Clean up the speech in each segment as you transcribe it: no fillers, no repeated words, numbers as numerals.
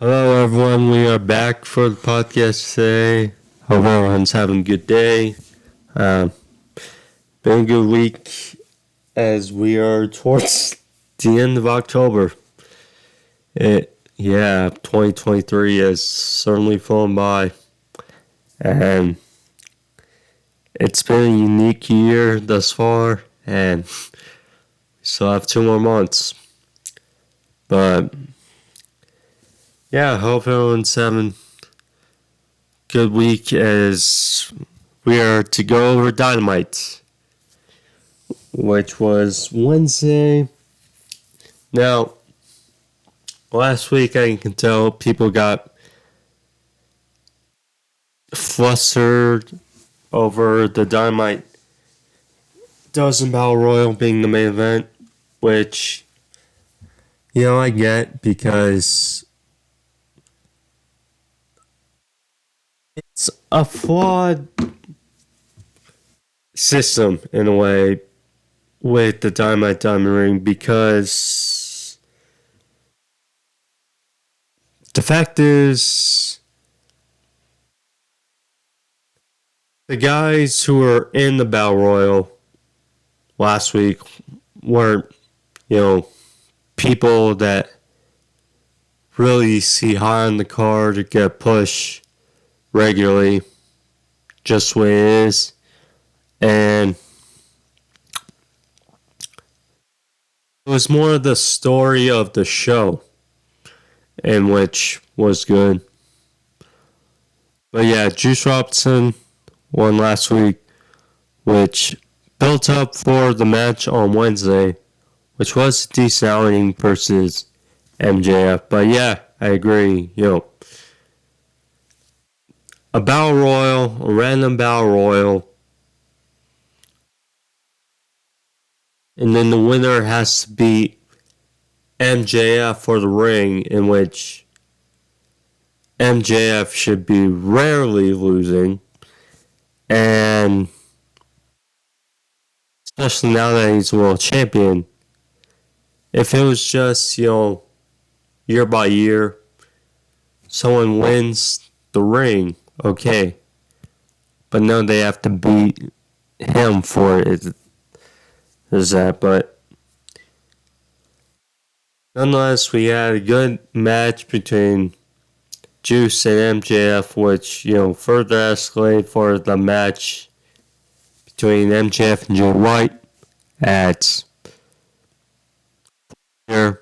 Hello, everyone. We are back for the podcast today. Hope everyone's having a good day. Uh, been a good week as we are towards the end of October. 2023 has certainly flown by, and it's been a unique year thus far, and we still have 2 more months. But yeah, I hope everyone's having good week as we are to go over Dynamite, which was Wednesday. Now, last week I can tell people got flustered over the Dynamite Dozen Battle Royal being the main event, which, I get because it's a flawed system in a way with the Dynamite Diamond Ring because the fact is the guys who were in the Battle Royal last week weren't, people that really see high on the card to get pushed regularly, just the way it is. And it was more of the story of the show, in which was good. But yeah, Juice Robinson won last week, which built up for the match on Wednesday, which was a decent outing versus MJF. But yeah, I agree. A battle royal, a random battle royal, and then the winner has to beat MJF for the ring, in which MJF should be rarely losing, and especially now that he's world champion. If it was just, year by year, someone wins the ring, okay. But no, they have to beat him for it. Is that? But nonetheless, we had a good match between Juice and MJF, which, further escalated for the match between MJF and Jay White at here.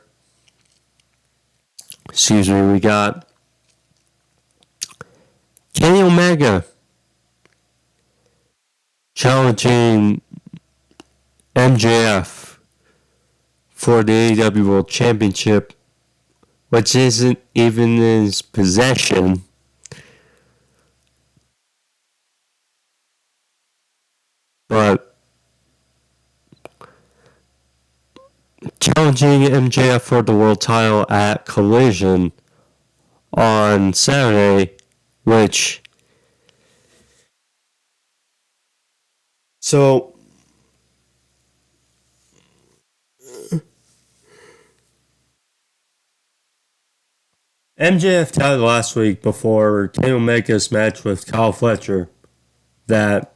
Excuse me, we got Kenny Omega challenging MJF for the AEW World Championship, which isn't even in his possession. But challenging MJF for the world title at Collision on Saturday, which... So... MJF touted last week before Kenny Omega's match with Kyle Fletcher that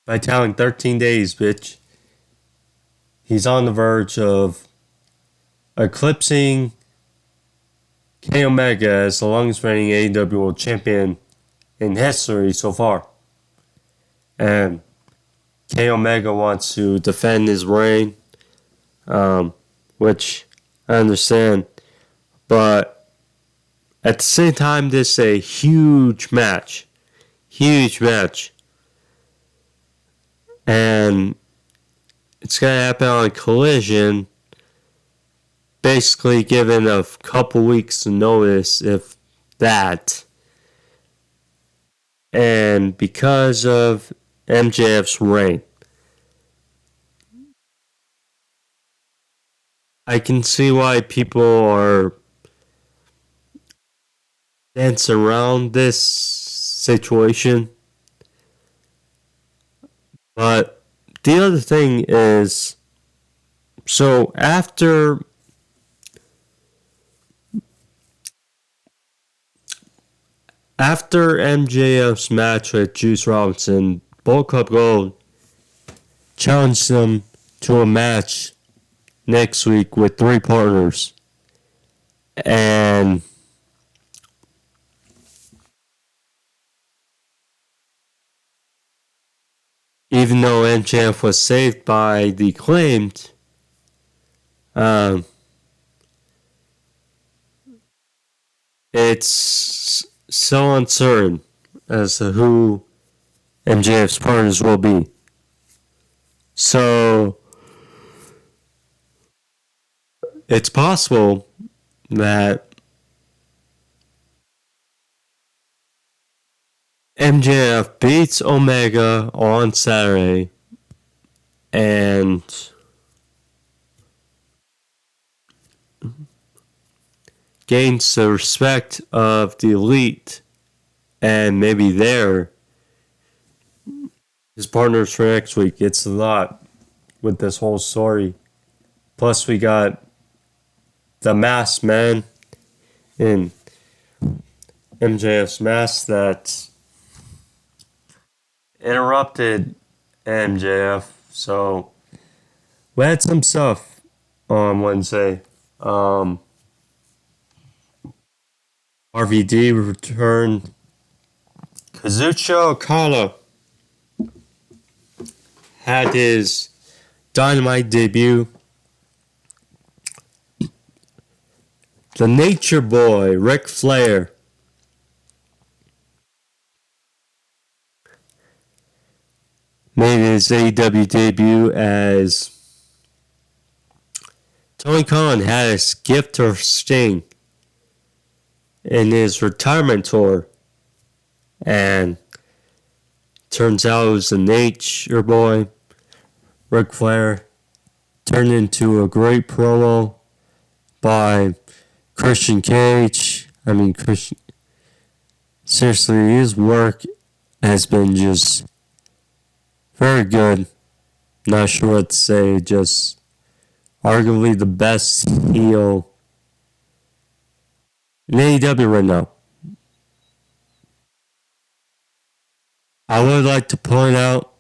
by touting 13 days, bitch, he's on the verge of eclipsing Kenny Omega as the longest reigning AEW World Champion in history so far. And Kenny Omega wants to defend his reign, which I understand. But at the same time, this is a huge match. Huge match. And it's going to happen on Collision, basically given a couple weeks notice, if that. And because of MJF's reign, I can see why people are dancing around this situation. But the other thing is, So after MJF's match with Juice Robinson, Bullet Club Gold challenged him to a match next week with 3 partners. And even though MJF was saved by the Claimed, it's so uncertain as to who MJF's partners will be. So it's possible that MJF beats Omega on Saturday and gains the respect of the Elite and maybe his partners for next week. It's a lot with this whole story. Plus we got the Masked Man in MJF's mask that interrupted MJF. So we had some stuff on Wednesday. RVD returned. Kazuchika Okada had his Dynamite debut. The Nature Boy, Ric Flair, made his AEW debut as Tony Khan had his gift to Sting in his retirement tour. And turns out it was the Nature Boy, Ric Flair, turned into a great promo by Christian Cage. Seriously, his work has been just very good. Not sure what to say. Just arguably the best heel in AEW right now. I would like to point out,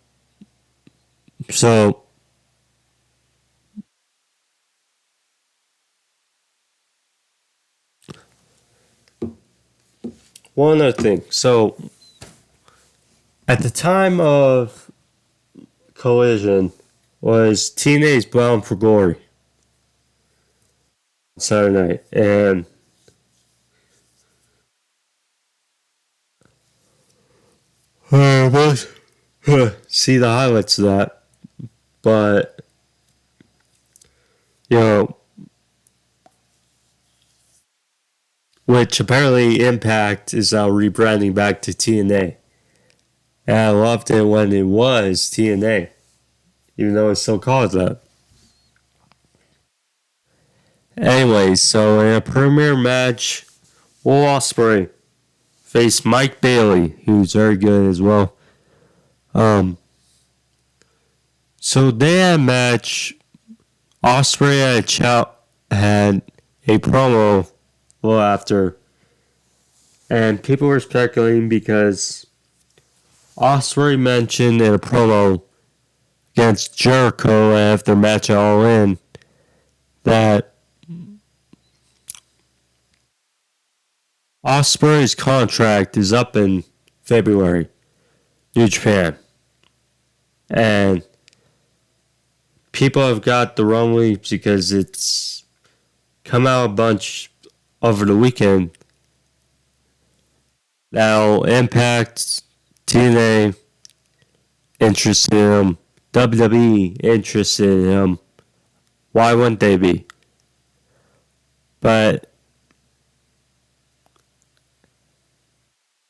one other thing. So, at the time of Collision was TNA's Bound for Glory Saturday night, and see the highlights of that, but which apparently Impact is now rebranding back to TNA. And I loved it when it was TNA, even though it's still called that. Anyway, so in a premiere match, Will Ospreay faced Mike Bailey, who's very good as well. So they had a match. Ospreay had a promo a little after, and people were speculating because Ospreay mentioned in a promo against Jericho after match All In that Ospreay's contract is up in February, New Japan, and people have got the wrong leads because it's come out a bunch over the weekend that'll impact TNA interested in him, WWE interested in him. Why wouldn't they be?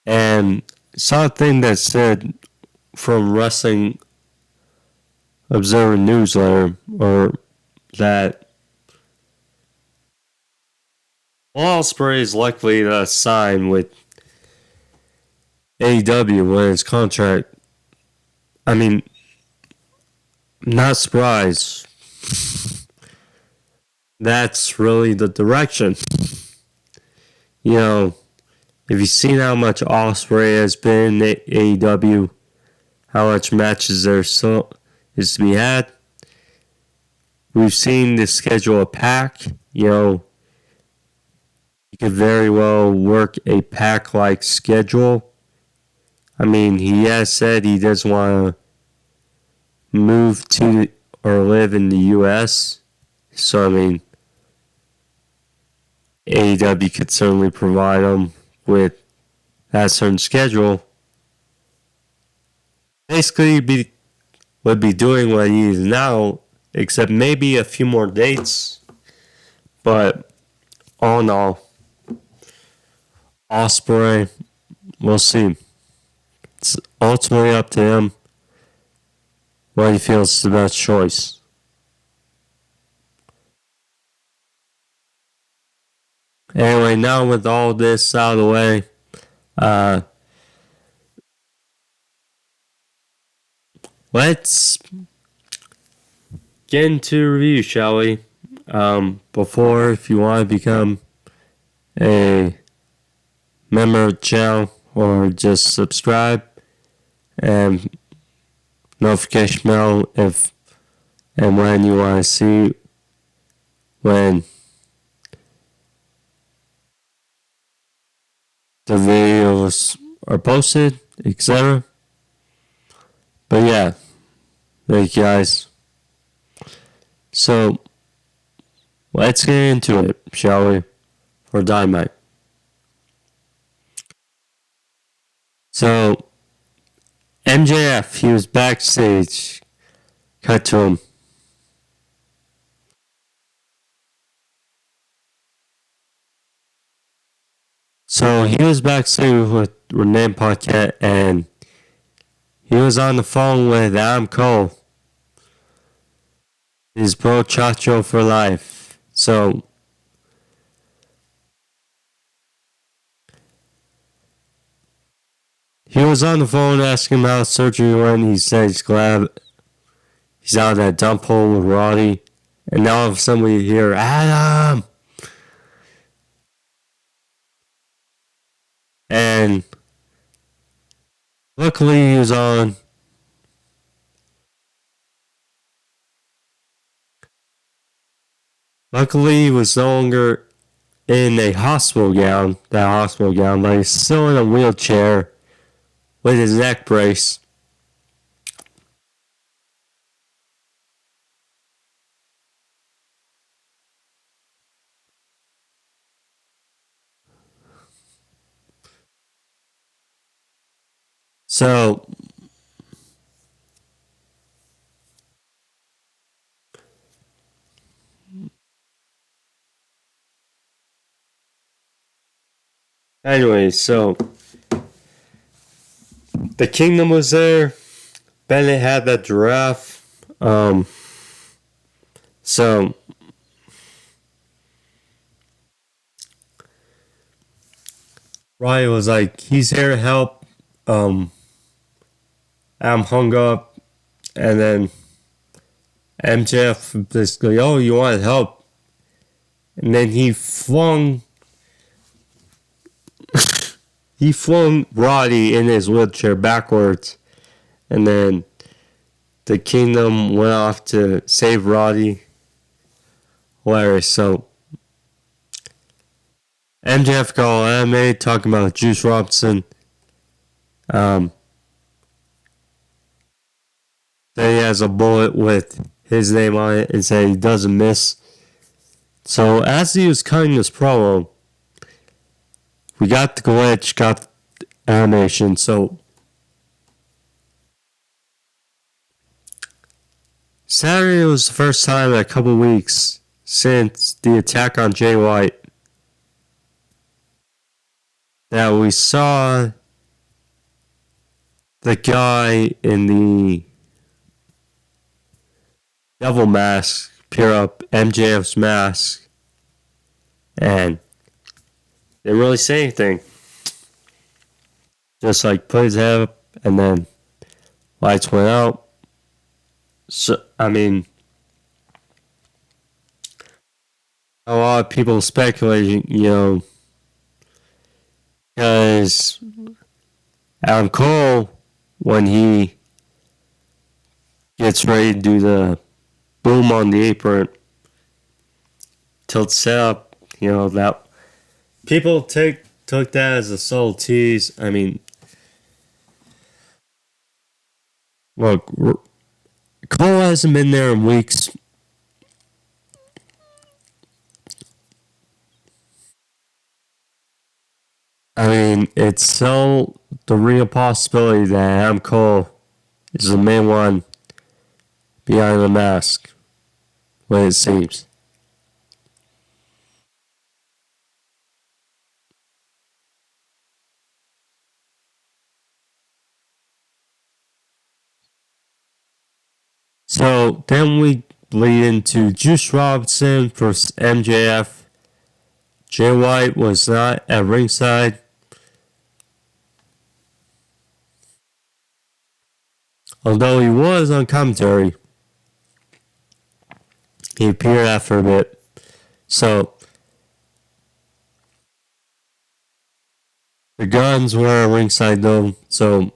And something that said from Wrestling Observer newsletter, or that Ospreay is likely to sign with AEW when his contract. I'm not surprised. that's really the direction. You know, if you've seen how much Ospreay has been in AEW, how much matches there is to be had, we've seen the schedule of Pac. You know, you could very well work a Pac-like schedule. I mean, he has said he doesn't want to move to or live in the U.S. So, I mean, AEW could certainly provide him with that certain schedule. Basically, would be doing what he is now, except maybe a few more dates. But all in all, Ospreay, we'll see. It's ultimately up to him what he feels is the best choice. Anyway, now with all this out of the way, let's get into review, shall we? Before, if you want to become a member of the channel or just subscribe and notification bell if and when you want to see when the videos are posted, etc. But yeah, thank you guys. So, let's get into it, shall we? For Dynamite. So, MJF, he was backstage. Cut to him. So, he was backstage with Renee Paquette, and he was on the phone with Adam Cole, his bro Chacho for life. So, he was on the phone asking him how surgery went. He said he's glad he's out of that dump hole with Roddy. And now all of a sudden we hear, Adam! And luckily he was on. Luckily he was no longer in a hospital gown, but he's still in a wheelchair with his neck brace. So, anyway, so the Kingdom was there. Bennett had that giraffe. So Ryan was like, he's here to help. I'm hung up, and then MJF basically, oh, you want help? And then he flung Roddy in his wheelchair backwards, and then the Kingdom went off to save Roddy. Hilarious. So MJF called anime talking about Juice Robinson. Then he has a bullet with his name on it and said he doesn't miss. So as he was cutting this promo, we got the glitch, got the animation. So Saturday was the first time in a couple weeks since the attack on Jay White that we saw the guy in the devil mask peer up MJF's mask and didn't really say anything. Just like put his head up and then lights went out. So, I mean, a lot of people speculating, because Adam Cole, when he gets ready to do the boom on the apron, tilts up, that people took that as a subtle tease. I mean, look, Cole hasn't been there in weeks. I mean, it's so the real possibility that Adam Cole is the main one behind the mask, what it seems. So then we lead into Juice Robinson versus MJF. Jay White was not at ringside. Although he was on commentary, he appeared after a bit. So the Guns were at ringside though. So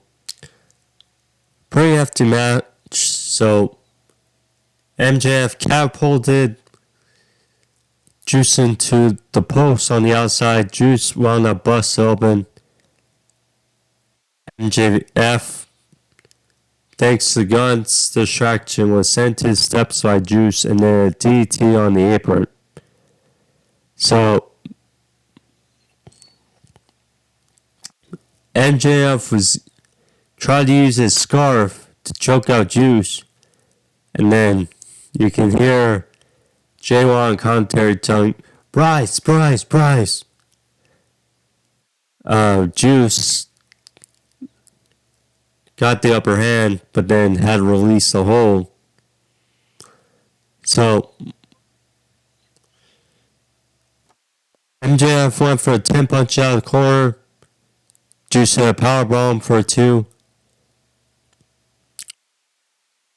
pretty hefty match. So MJF catapulted Juice into the post on the outside. Juice wound up bust open. MJF, thanks to Guns' distraction, was sent to his steps by Juice and then a DT on the apron. So MJF was trying to use his scarf to choke out Juice, and then you can hear Jay White on commentary telling Bryce. Juice got the upper hand, but then had to release the hold. So MJF went for a 10 punch out of the corner. Juice hit a powerbomb for a 2.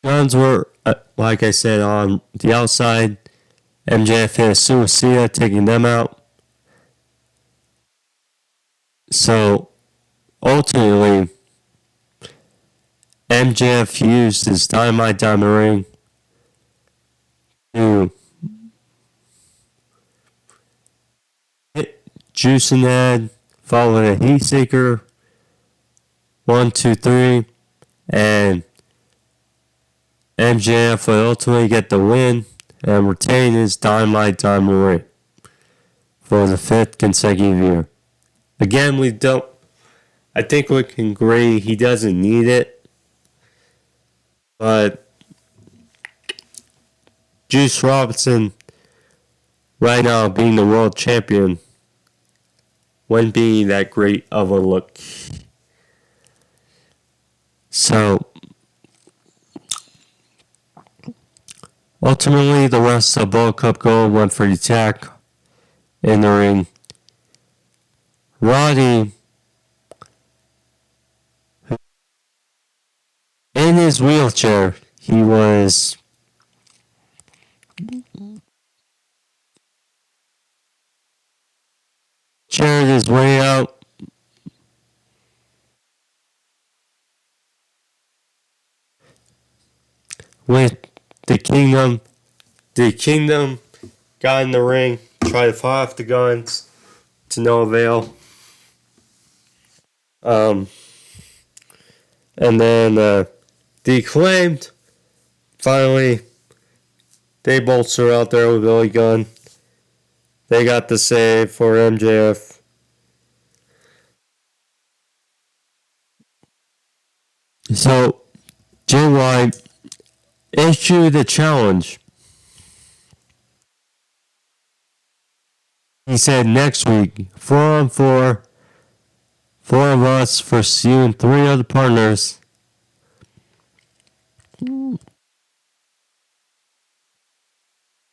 Guns were, like I said, on the outside. MJF hit a suicida, taking them out. So ultimately, MJF used his Dynamite Diamond Ring to hit Juice in the head, followed a heat seeker. 1, 2, 3, and MJF would ultimately get the win and retain his Dynamite Diamond Ring for the 5th consecutive year. Again, I think we can agree he doesn't need it, but Juice Robinson, right now being the world champion, wouldn't be that great of a look. So, ultimately, the rest of Bullet Cup Gold went for the attack in the ring. Roddy, in his wheelchair, he was chaired his way out. With the Kingdom. The Kingdom got in the ring, tried to fight off the Guns to no avail. And then the Acclaimed, finally, they bolster out there with Billy Gunn. They got the save for MJF. So, Jay White issued a challenge. He said next week, 4-on-4, 4 of us versus you and 3 other partners.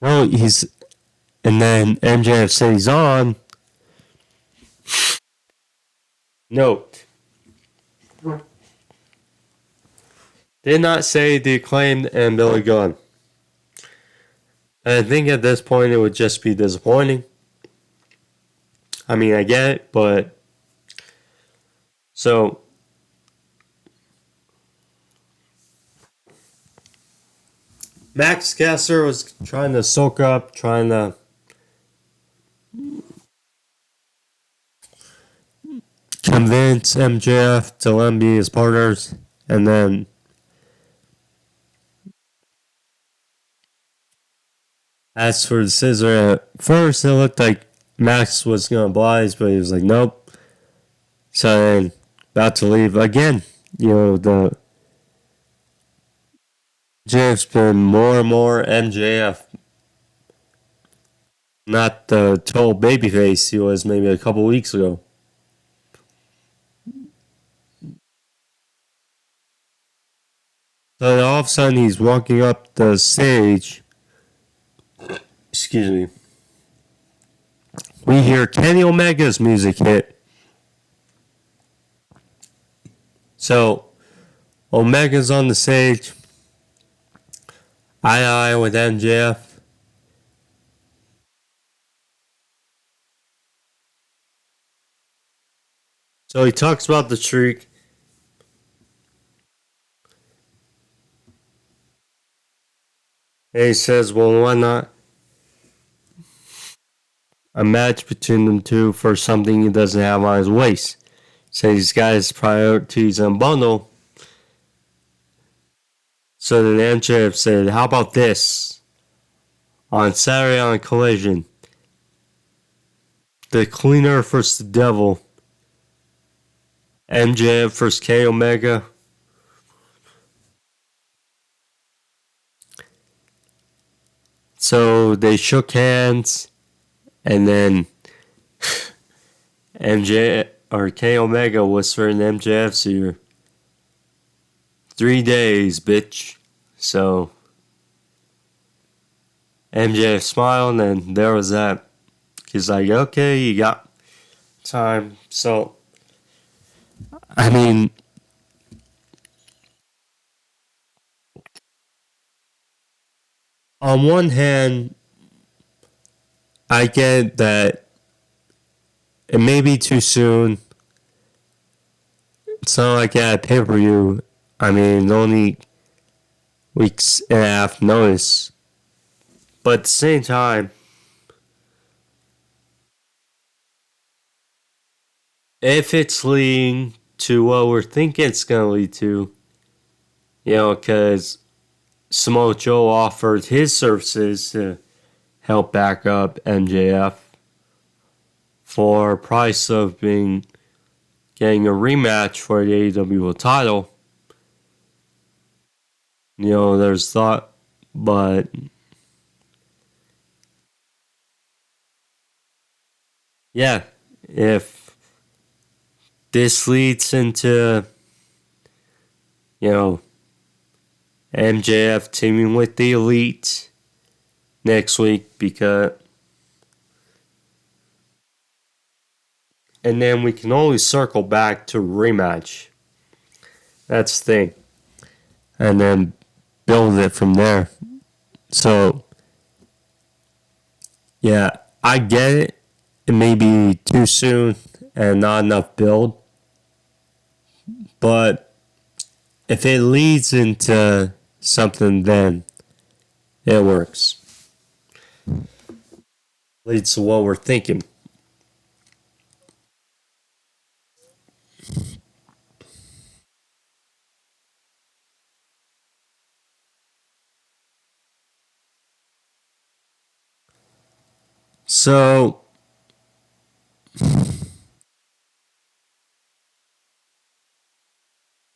Well, and then MJF said he's on. Note. Did not say the Acclaimed and Billy Gunn. And I think at this point it would just be disappointing. I mean, I get it, but so Max Caster was trying to soak up, trying to convince MJF to let him be his partners, and then as for the scissor, at first it looked like Max was gonna oblige, but he was like, nope. So then, about to leave again. The MJF's been more and more MJF, not the total babyface he was maybe a couple weeks ago. So then all of a sudden he's walking up the stage. Excuse me. We hear Kenny Omega's music hit. So Omega's on the stage, eye to eye with MJF. So he talks about the streak. And he says, well, why not a match between them two for something he doesn't have on his waist? So he's got his priorities unbundled. So then MJF said, how about this? On Saturday on Collision, the Cleaner versus the Devil, MJF versus K Omega. So they shook hands, and then MJ or K Omega whispered in MJF's ear, 3 days, bitch. So MJF smiled, and there was that. He's like, okay, you got time. So, I mean, on one hand, I get that it may be too soon. It's not like at a pay-per-view. I mean, only weeks and a half notice. But at the same time, if it's leading to what we're thinking it's going to lead to, because Samoa Joe offered his services to help back up MJF for a price of getting a rematch for the AEW title. There's thought, but yeah, if this leads into, MJF teaming with the Elite next week, and then we can always circle back to rematch. That's the thing. And then build it from there. So, yeah, I get it. It may be too soon and not enough build. But if it leads into something, then it works. Leads to what we're thinking. So,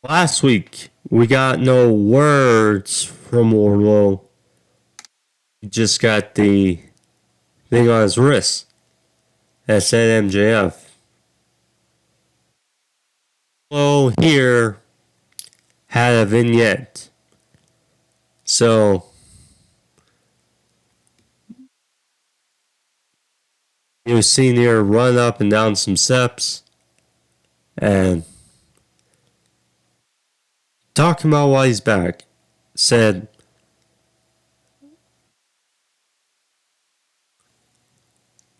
last week, we got no words from Wardlow. He just got the thing on his wrist that said MJF. Wardlow here had a vignette. So, he was seen here run up and down some steps and talking about why he's back. Said,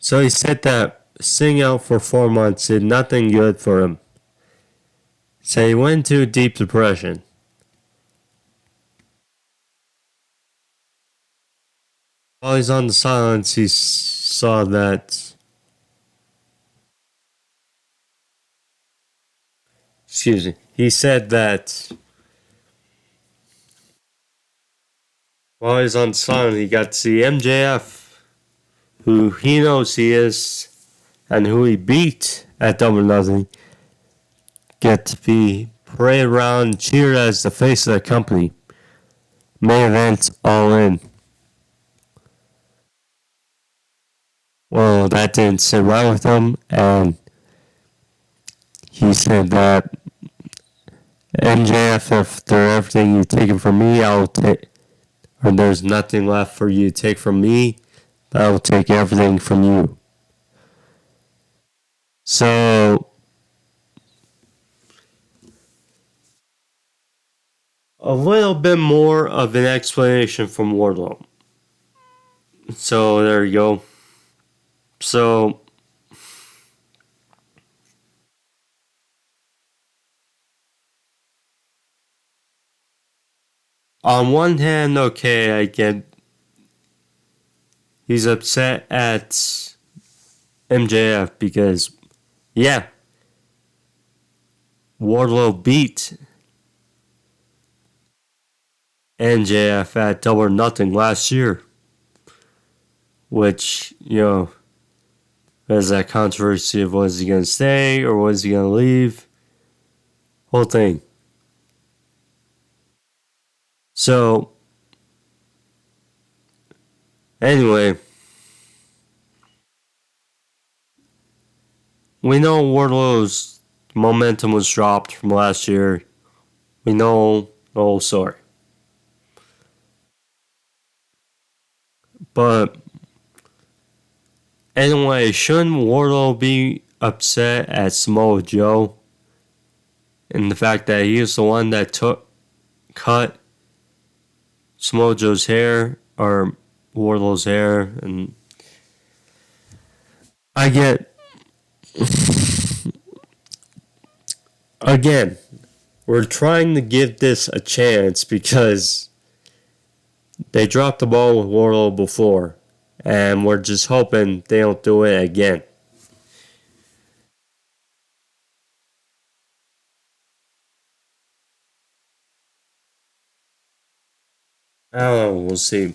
So he said that sitting out for 4 months did nothing good for him. So he went into a deep depression. While he's on the silence, he saw that. Excuse me. He said that while he's on silent, he got to see MJF, who he knows he is, and who he beat at Double Nothing, get to be paraded around and cheered as the face of the company. Main event all in. Well, that didn't sit right with him, and he said that MJF, after everything you've taken from me, I'll take, or there's nothing left for you to take from me, I will take everything from you. So, a little bit more of an explanation from Wardlow. So, there you go. So, on one hand, okay, I get he's upset at MJF because, yeah, Wardlow beat MJF at Double or Nothing last year, which, there's that controversy of was he going to stay or was he going to leave? Whole thing. So, anyway, we know Wardlow's momentum was dropped from last year. We know the whole story. But anyway, shouldn't Wardlow be upset at Samoa Joe and the fact that he is the one that cut Samoa Joe's hair or Wardlow's hair? And I get, again, we're trying to give this a chance because they dropped the ball with Wardlow before, and we're just hoping they don't do it again. I don't know, we'll see.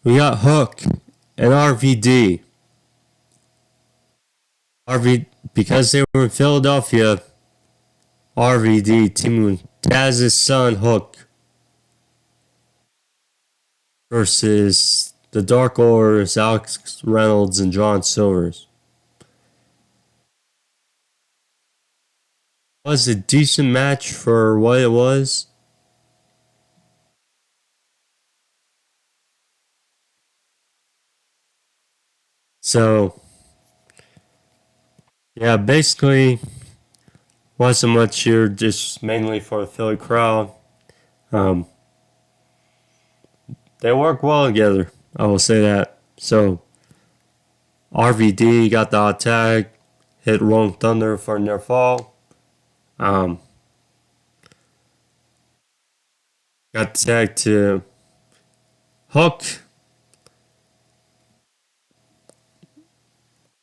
We got Hook and RVD. Because they were in Philadelphia, RVD teaming with Taz's son Hook versus the Dark Order's Alex Reynolds and John Silvers. Was a decent match for what it was. So, yeah, basically, wasn't much here, just mainly for the Philly crowd. They work well together, I will say that. So, RVD got the hot tag, hit Rolling Thunder for a near fall. Got the tag to Hook.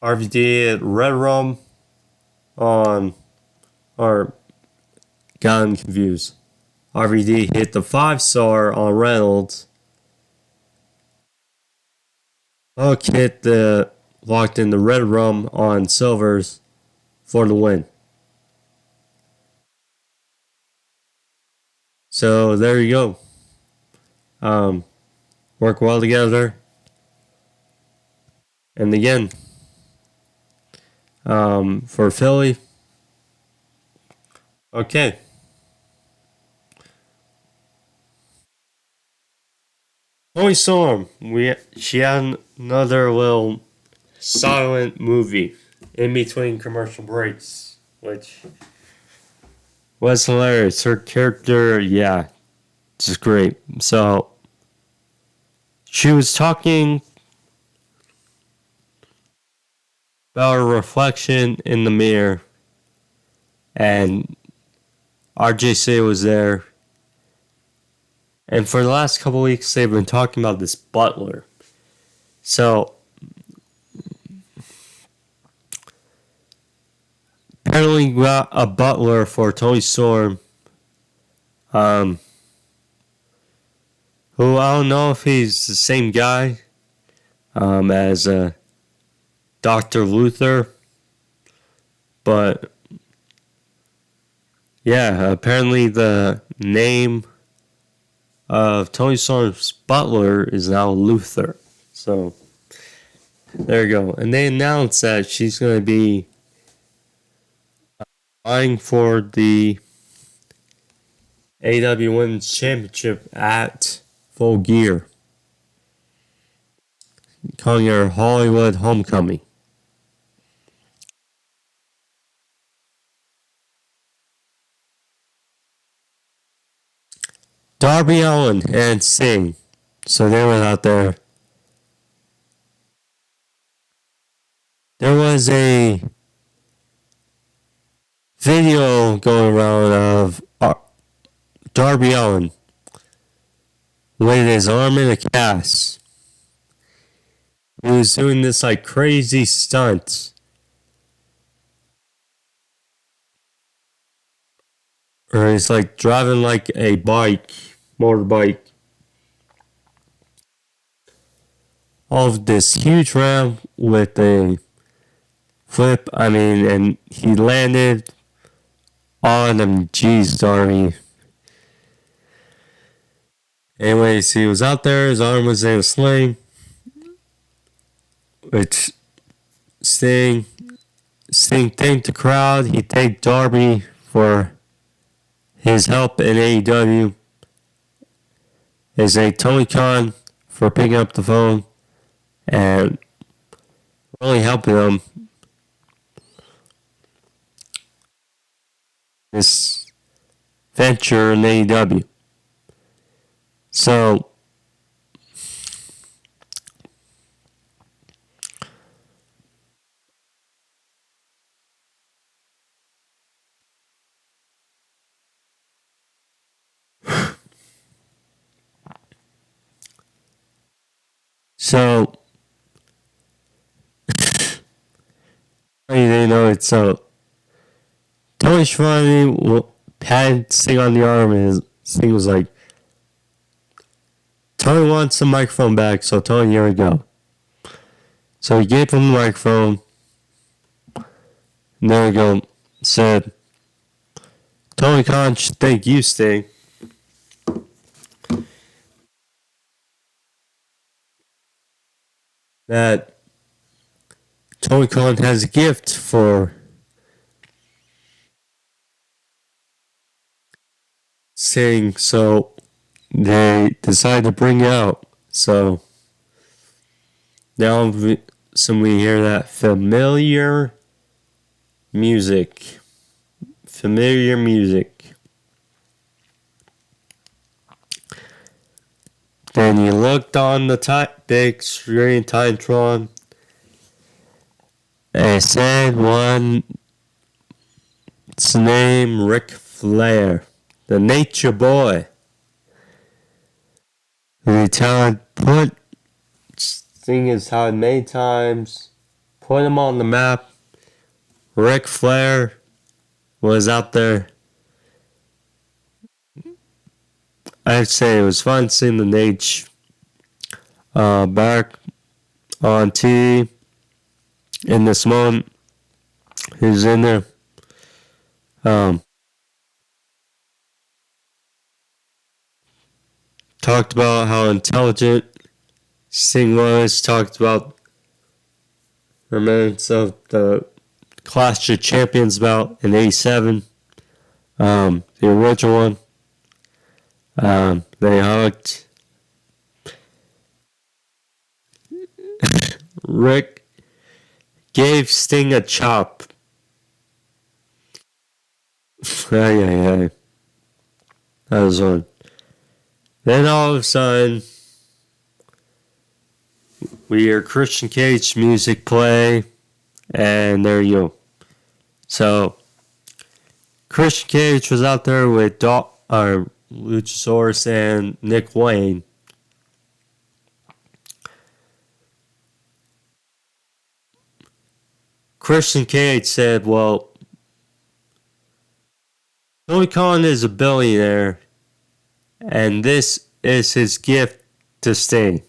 RVD at Red Rum on, or got him confused. RVD hit the 5-star on Reynolds. Hook hit the locked in the Red Rum on Silvers for the win. So there you go. Work well together. And again, for Philly, okay. Toni Storm, she had another little silent movie in between commercial breaks, which was hilarious. Her character, yeah, It's great. So she was talking about her reflection in the mirror, and RJC was there. And for the last couple weeks, they've been talking about this butler. So apparently, we got a butler for Toni Storm. Who I don't know if he's the same guy as Dr. Luther, but yeah, apparently the name of Toni Storm's butler is now Luther. So there you go. And they announced that she's going to be vying for the AEW Women's Championship at Full Gear, calling her Hollywood Homecoming. Darby Allin and Sting. So they went out there. There was a video going around of Darby Allin with his arm in a cast. He was doing this like crazy stunt. Or he's like driving like a motorbike. Off this huge ramp with a flip. And he landed on him. Jeez, Darby. Anyways, he was out there. His arm was in a sling. Which Sting thanked the crowd. He thanked Darby for his help in AEW. He thanked Tony Khan for picking up the phone and really helping him. This venture in AEW. So you know it's Tony Schiavone had Sting on the arm, and Sting was like, Tony wants the microphone back, so Tony, here we go. So he gave him the microphone. And there we go. Said, Tony Khan should thank you, Sting. That Tony Khan has a gift for Sting, so they decided to bring it out. So now we hear that familiar music. Familiar music. Then he looked on the big screen Titantron and said its name, Ric Flair, the Nature Boy. The talent put Sting his talent many times, put him on the map. Ric Flair was out there. I'd say it was fun seeing the Nate back on TV in this moment. He was in there. Talked about how intelligent Sting was. Talked about remnants of the Clash of Champions bout in '87. The original one. They hugged. Rick gave Sting a chop. That was one. Then all of a sudden, we hear Christian Cage music play, and there you go. So, Christian Cage was out there with Luchasaurus and Nick Wayne. Christian Cage said, well, Tony Khan is a billionaire, and this is his gift to Sting.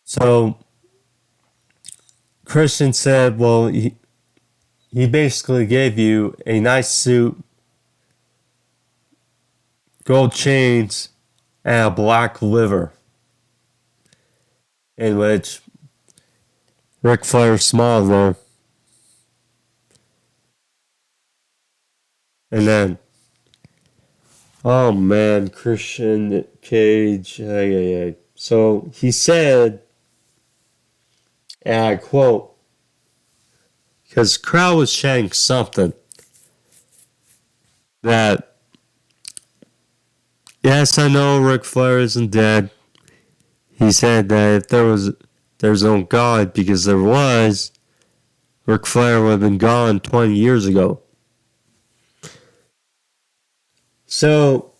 So, Christian said, well, he basically gave you a nice suit, gold chains, and a black liver. In which Ric Flair smiled there. And then, oh man, Christian Cage. So he said, and I quote, because the crowd was chanting something, that, yes, I know Ric Flair isn't dead. He said that if there's no God, because there was, Ric Flair would have been gone 20 years ago. So,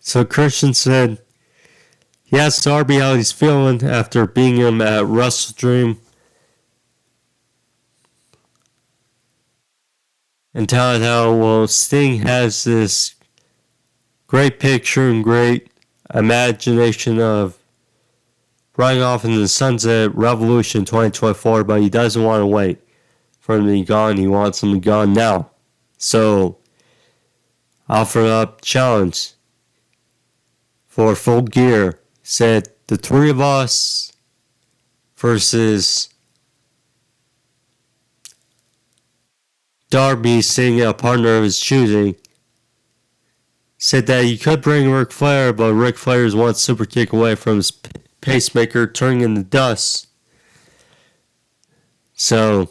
So Christian said he asked Darby how he's feeling after beating him at Wrestle Dream, and telling how, well, Sting has this great picture and great imagination of running off into the sunset Revolution 2024, but he doesn't want to wait for him to be gone. He wants him to be gone now. So, offer up challenge for Full Gear. Said the three of us versus Darby, seeing a partner of his choosing. Said that you could bring Ric Flair, but Ric Flair is one super kick away from his pacemaker turning into dust. So,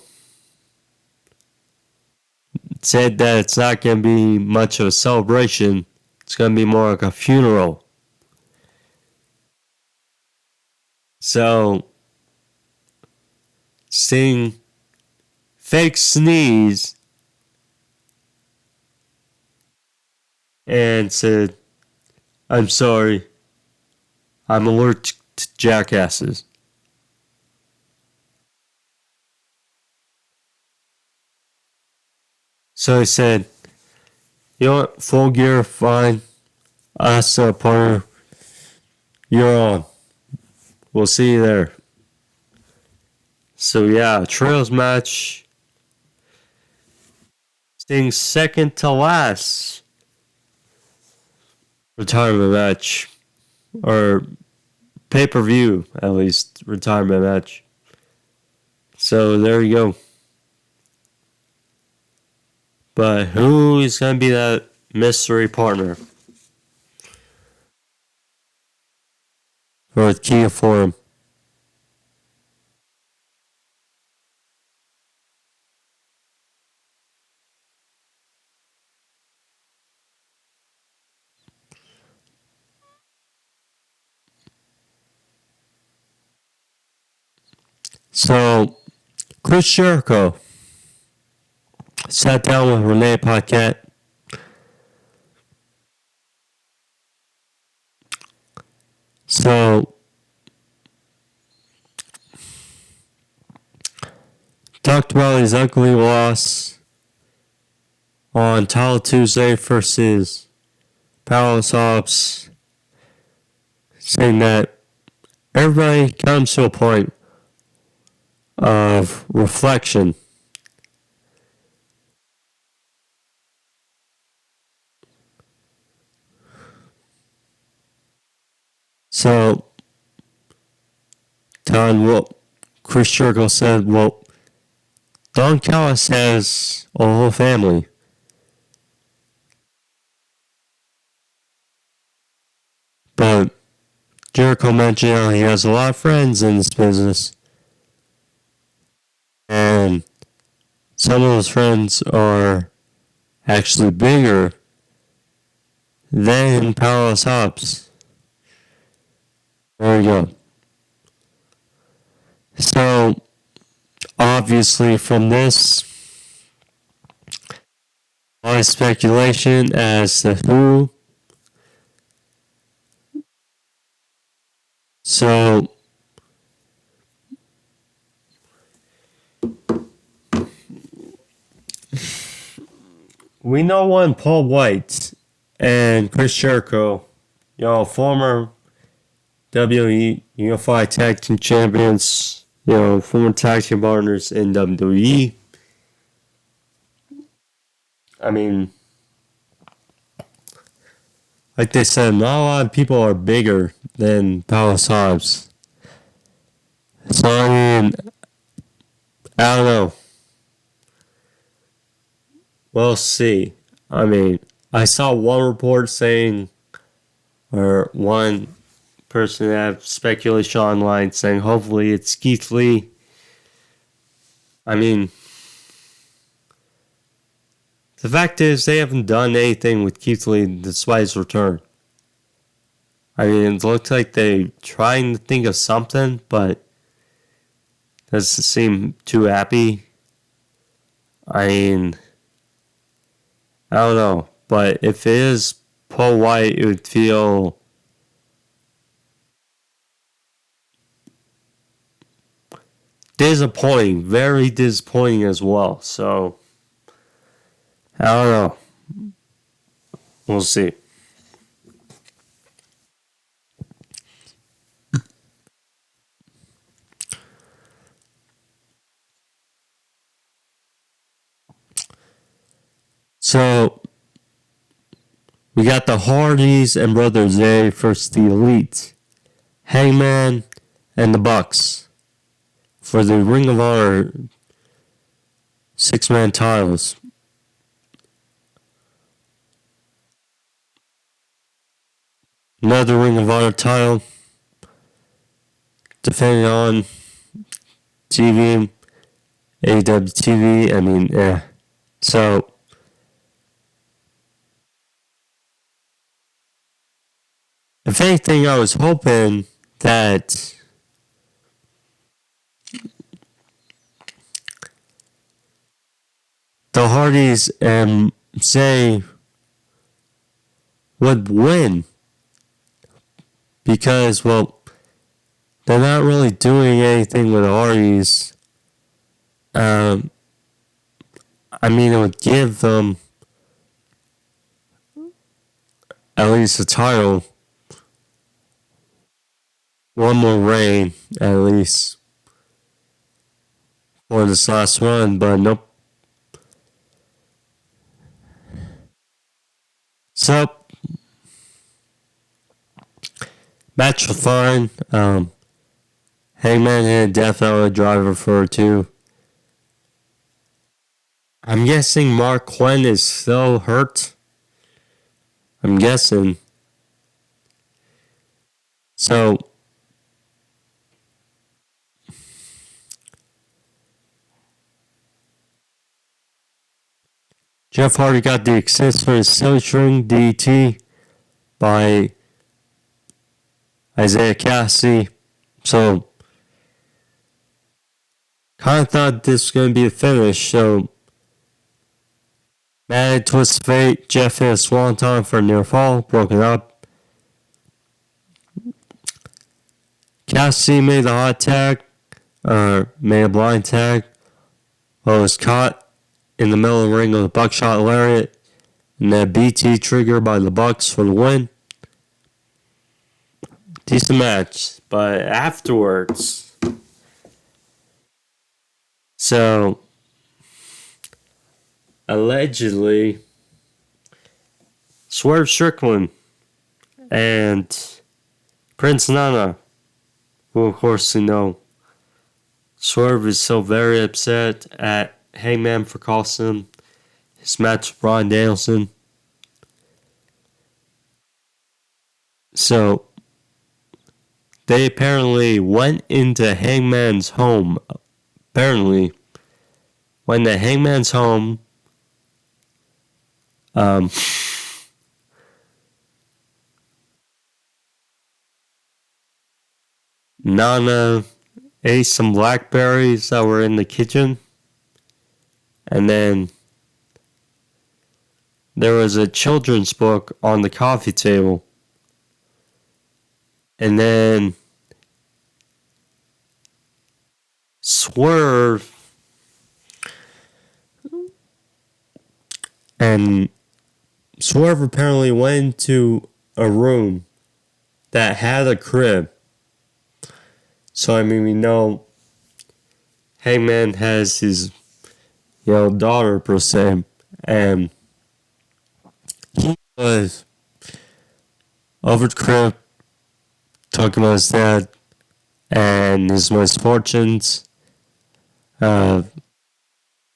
said that it's not going to be much of a celebration. It's going to be more like a funeral. So, Sting fake sneeze and said, I'm sorry, I'm allergic to jackasses. So he said, you know what, Full Gear, fine. Us, partner, you're on. We'll see you there. So yeah, Trios match. Sting's second to last retirement match. Or pay-per-view, at least, retirement match. So there you go. But who is going to be that mystery partner for Kia Forum? So, Chris Jericho sat down with Renee Paquette. So, talked about his ugly loss on Title Tuesday versus Palace Ops, saying that everybody comes to a point of reflection. So, Chris Jericho said, well, Don Callis has a whole family. Jericho mentioned how he has a lot of friends in this business. And some of those friends are actually bigger than Powerhouse Hobbs. There we go. So, obviously from this, a lot of speculation as to who. So, we know one Paul White and Chris Jericho, former WWE Unified Tag Team Champions, former tag team partners in WWE. I mean, like they said, not a lot of people are bigger than Powerhouse Hobbs. So, I mean, I don't know. We'll see. I mean, I saw one report saying, or one person that have speculation online saying hopefully it's Keith Lee. I mean, the fact is they haven't done anything with Keith Lee despite his return. I mean, it looks like they're trying to think of something, but doesn't seem too happy. I mean, I don't know. But if it is Paul White, it would feel disappointing. Very disappointing as well. So, I don't know. We'll see. So, we got the Hardys and Brother Zay versus the Elite, Hangman, and the Bucks for the Ring of Honor 6-man titles. Another Ring of Honor title defending on TV, AEW TV. I mean, yeah. So, if anything, I was hoping that the Hardys and Zay would win because, well, they're not really doing anything with the Hardys. I mean, it would give them at least a title, one more reign at least for this last run, but nope. So, match was fine. Hangman hit a Death Valley driver for 2. I'm guessing Mark Quinn is still hurt. I'm guessing. So, Jeff Hardy got the assist for his silly string DT by Isaiah Cassidy. So, kind of thought this was going to be a finish. So, mad twist of fate. Jeff hit a swanton for a near fall, broken up. Cassidy made the hot tag, made a blind tag. Well, was caught in the middle of the ring with a buckshot lariat, and then BT trigger by the Bucks for the win. Decent match, but afterwards, so allegedly, Swerve Strickland and Prince Nana, who of course you know, Swerve is so very upset at Hangman for costing him his match with Bryan Danielson. So, they apparently went into Hangman's home. Apparently, when the Hangman's home, Nana ate some blackberries that were in the kitchen, and then there was a children's book on the coffee table, and then Swerve apparently went into a room that had a crib. So I mean, we know Hangman has his daughter per se, and he was over the crib talking about his dad and his misfortunes, owing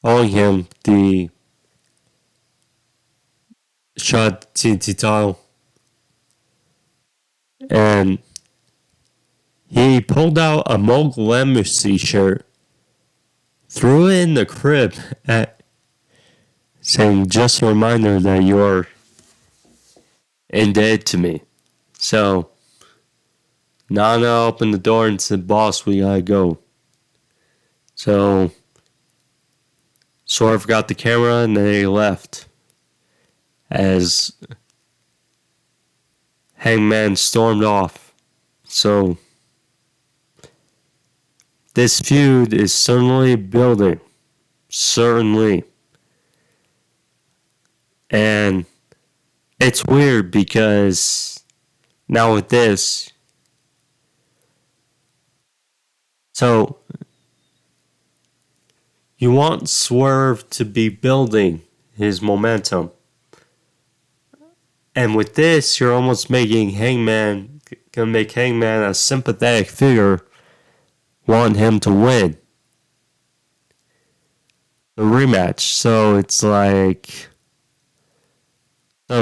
him the shot TNT title, and he pulled out a Mogul Embassy shirt, threw it in the crib, saying, "Just a reminder that you're indebted to me." So Nana opened the door and said, "Boss, we gotta go." So Swerve got the camera and they left as Hangman stormed off. So this feud is certainly building. Certainly. And it's weird because now with this, so you want Swerve to be building his momentum. And with this, you're almost making Hangman, gonna make Hangman a sympathetic figure, want him to win the rematch. So it's like,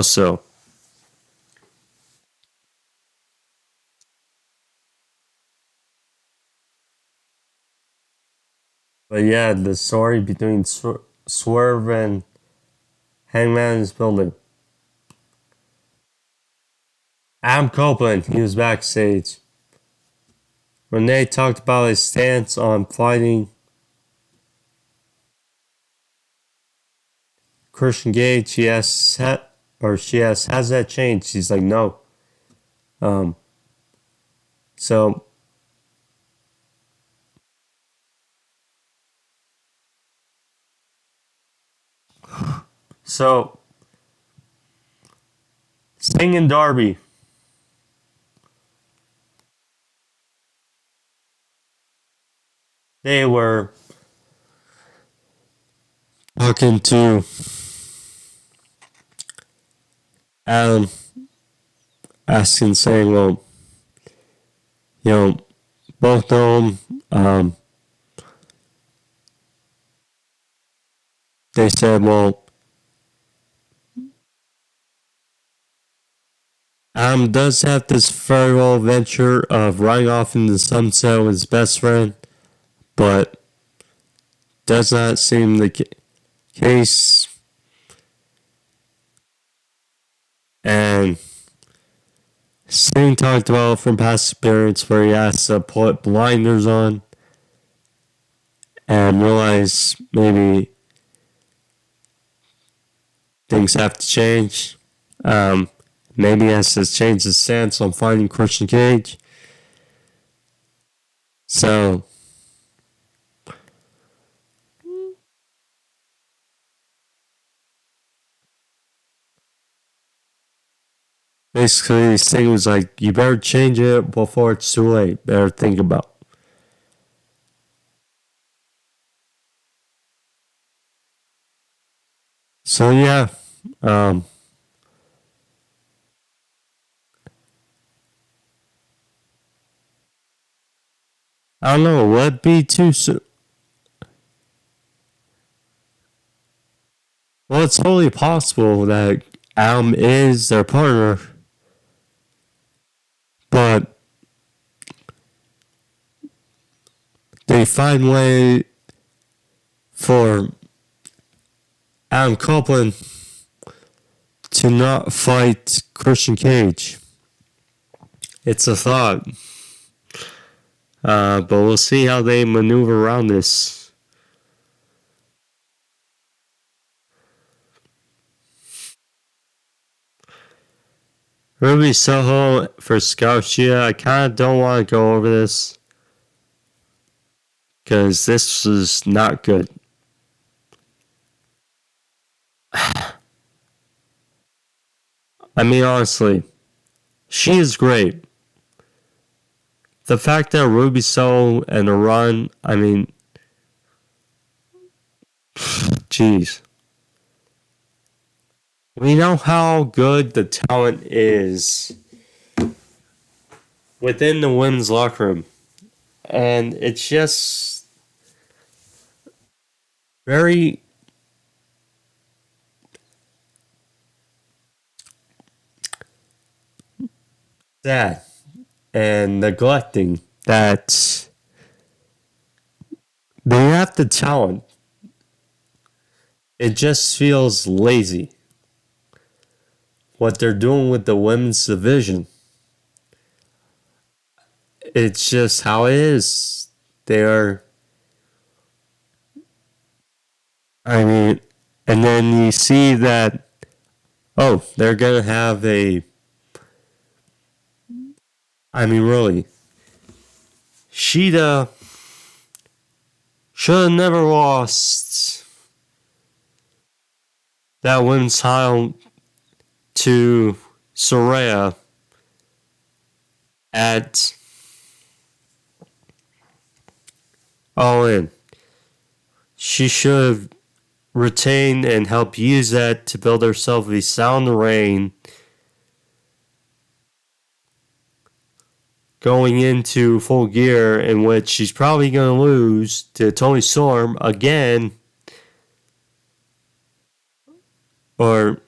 so. But yeah, the story between Swerve and Hangman is building. Adam Copeland, he was backstage. Renee talked about his stance on fighting Christian Gage. She asks, has that changed? She's like, no. So Sting and Darby, they were talking to Adam, asking, saying, well, both of them, they said, well, Adam does have this farewell venture of riding off into the sunset with his best friend, but does not seem the case. And Sting talked about from past experience where he has to put blinders on and realize maybe things have to change. Maybe he has to change his stance on fighting Christian Cage. So basically, Sting was like, you better change it before it's too late. Better think about it. So yeah, I don't know. Would it be too soon? Well, it's totally possible that Adam is their partner, but they find way for Adam Copeland to not fight Christian Cage. It's a thought. But we'll see how they maneuver around this. Ruby Soho for Hikaru Shida. I kind of don't want to go over this because this is not good. I mean, honestly, she is great. The fact that Ruby Soho and the run, I mean, jeez. We know how good the talent is within the women's locker room. And it's just very sad and neglecting that they have the talent. It just feels lazy what they're doing with the women's division. It's just how it is. They're, I mean, and then you see that, oh, they're going to have really, Shida should have never lost that women's title to Soraya at All In. She should have retained and helped use that to build herself a sound reign going into Full Gear, in which she's probably going to lose to Toni Storm again. Or,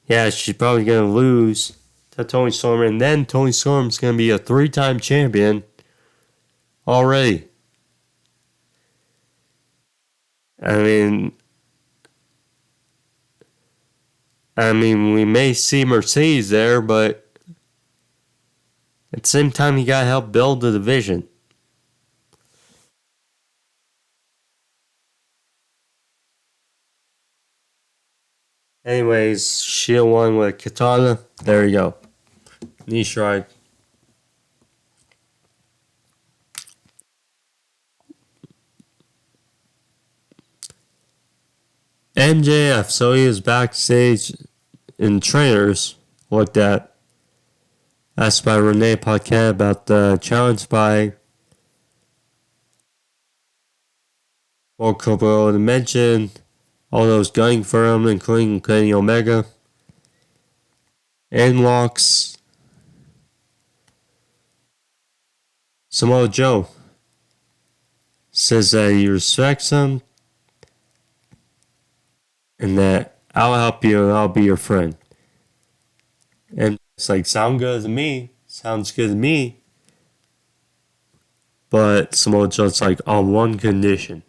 yeah, she's probably going to lose to Toni Storm. And then Toni Storm's going to be a 3-time champion already. I mean, we may see Mercedes there, but at the same time, you got to help build the division. Anyways, Shield won with Katana. There you go. Knee strike. MJF, so he was backstage in trainers looked at. Asked by Renee Paquette about the challenge by Okada to mention all those gunning for him, including Kenny Omega. And Locks. Samoa Joe says that he respects him and that I'll help you and I'll be your friend. And it's like, sounds good to me. Sounds good to me. But Samoa Joe's like, on one condition.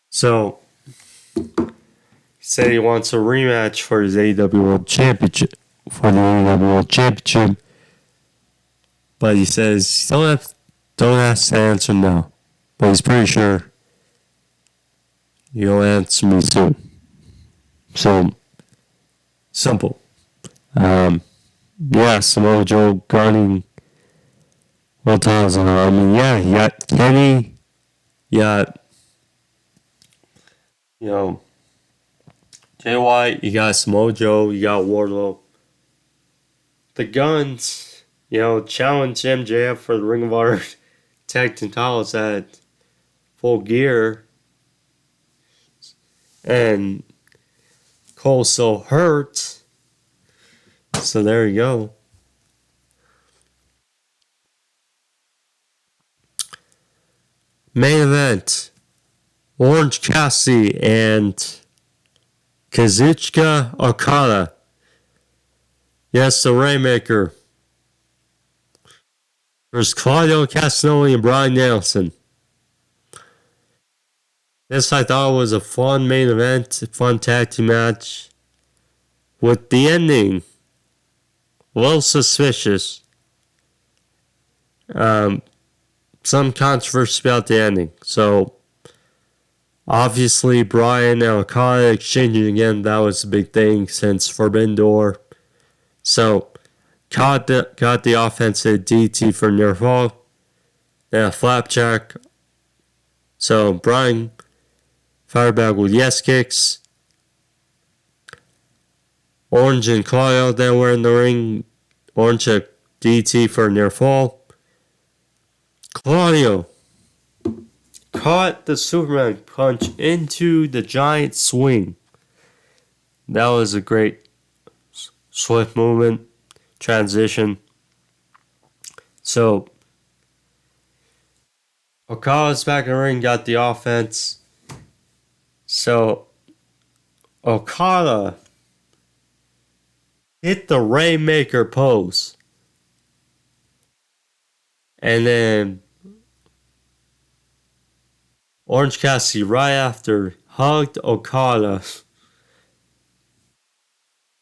So, he said he wants a rematch for his AEW World Championship. For the AEW World Championship. But he says, don't ask to answer now. But he's pretty sure you'll answer me soon. So, simple. Yeah, Samoa Joe guarding world titles. I mean, yeah, you got Kenny, you got, Jay White, you got Samoa Joe, you got Wardlow. The Guns, challenge MJF for the Ring of Honor Tag Team titles at Full Gear. And Cole's so hurt. So there you go. Main event. Orange Cassidy and Kazuchika Okada. Yes, the Rainmaker. Versus Claudio, Castagnoli, and Bryan Danielson. This I thought was a fun main event, a fun tag team match. With the ending a little suspicious. Some controversy about the ending. So, obviously, Bryan and Okada exchanging again. That was a big thing since Forbidden Door. So, got the offensive DT for near fall. Then a flapjack. So, Bryan fired back with yes kicks. Orange and Claudio then were in the ring. Orange a DT for near fall. Claudio caught the Superman punch into the giant swing. That was a great swift movement, transition. So, Okada's back in the ring, got the offense. So, Okada hit the Rainmaker pose. And then Orange Cassidy right after hugged Okada.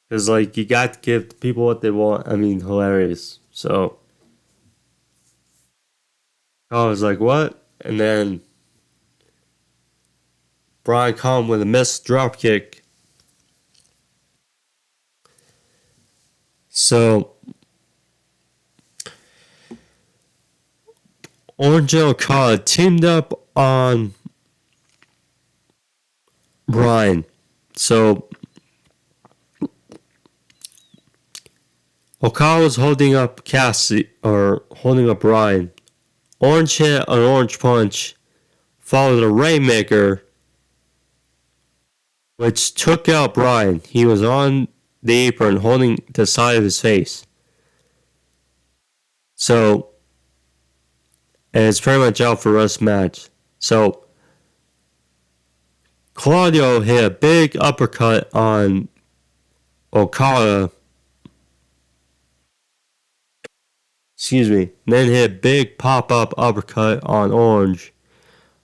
Because, like, you got to give people what they want. I mean, hilarious. So, I was like, what? And then Bryan caught him with a missed dropkick. So, Orange and Okada teamed up on Bryan. So, Okada was holding up Cassidy, or holding up Bryan. Orange hit an orange punch, followed a Rainmaker, which took out Bryan. He was on the apron holding the side of his face. So, and it's pretty much out for us match. So, Claudio hit a big uppercut on Okada. Then hit a big pop-up uppercut on Orange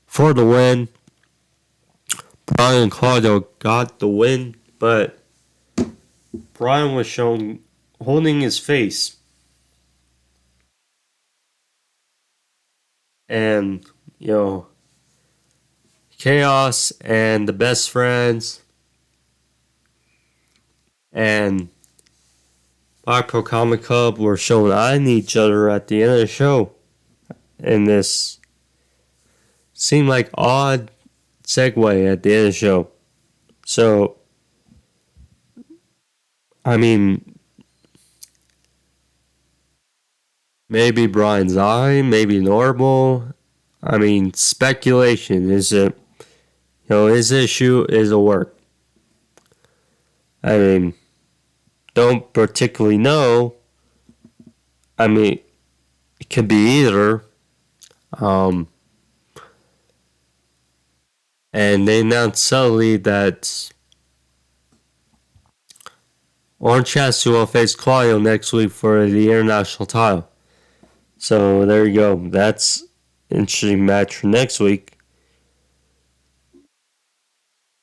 for the win. Bryan and Claudio got the win, but Bryan was shown holding his face. And, Chaos and the Best Friends and Blackpool Comic Club were showing eyeing each other at the end of the show. And this seemed like odd segue at the end of the show. So, I mean, maybe Bryan's eye, maybe normal. I mean, speculation. Is it, his issue is a work? I mean, don't particularly know. I mean, it could be either. And they announced subtly that Orange Cassidy will face Claudio next week for the international title. So there you go. That's an interesting match for next week.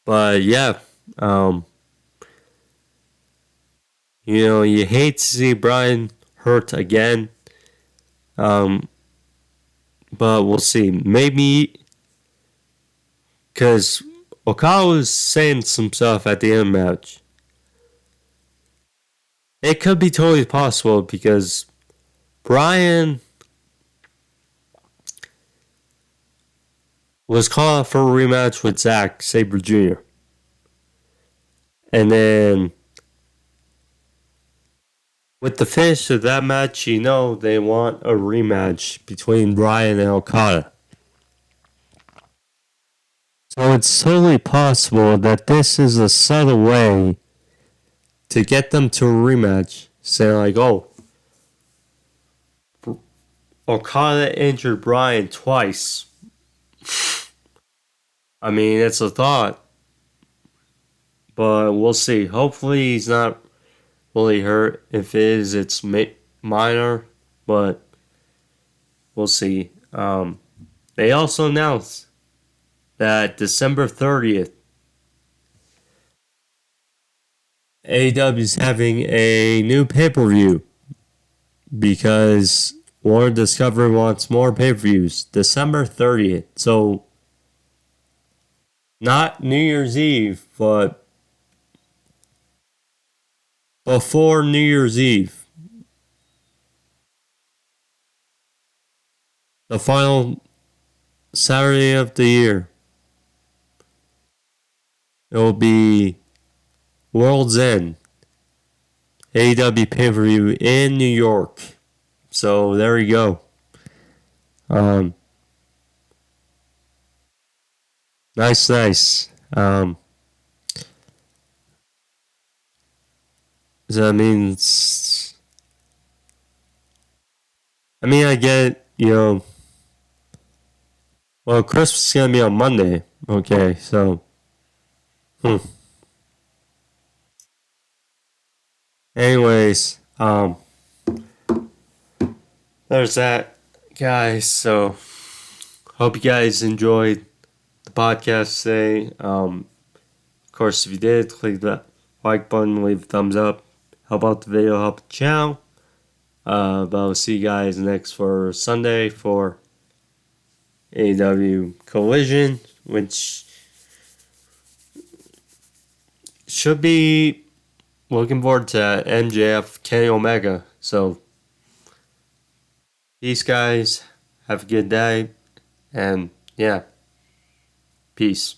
But yeah, you hate to see Bryan hurt again. But we'll see. Maybe because Okada was saying some stuff at the end of the match. It could be totally possible because Bryan was called out for a rematch with Zack Sabre Jr. And then with the finish of that match, they want a rematch between Bryan and Okada. So it's totally possible that this is a subtle way to get them to a rematch. Saying like, oh, Okada injured Bryan twice. I mean, it's a thought, but we'll see. Hopefully, he's not really hurt. If it is, it's minor, but we'll see. They also announced that December 30th, AEW is having a new pay per view because Warner Discovery wants more pay per views. December 30th. So, not New Year's Eve, but before New Year's Eve. The final Saturday of the year. It will be World's End AEW pay per view in New York. So there you go. Nice. That means, I get it, well, Christmas is going to be on Monday. Okay, so, anyways, there's that, guys. So, hope you guys enjoyed the podcast today. Of course, if you did, click that like button, leave a thumbs up, help out the video, help the channel. But I'll see you guys next for Sunday for AEW Collision, which should be looking forward to MJF Kenny Omega. So, peace, guys. Have a good day. And, yeah, peace.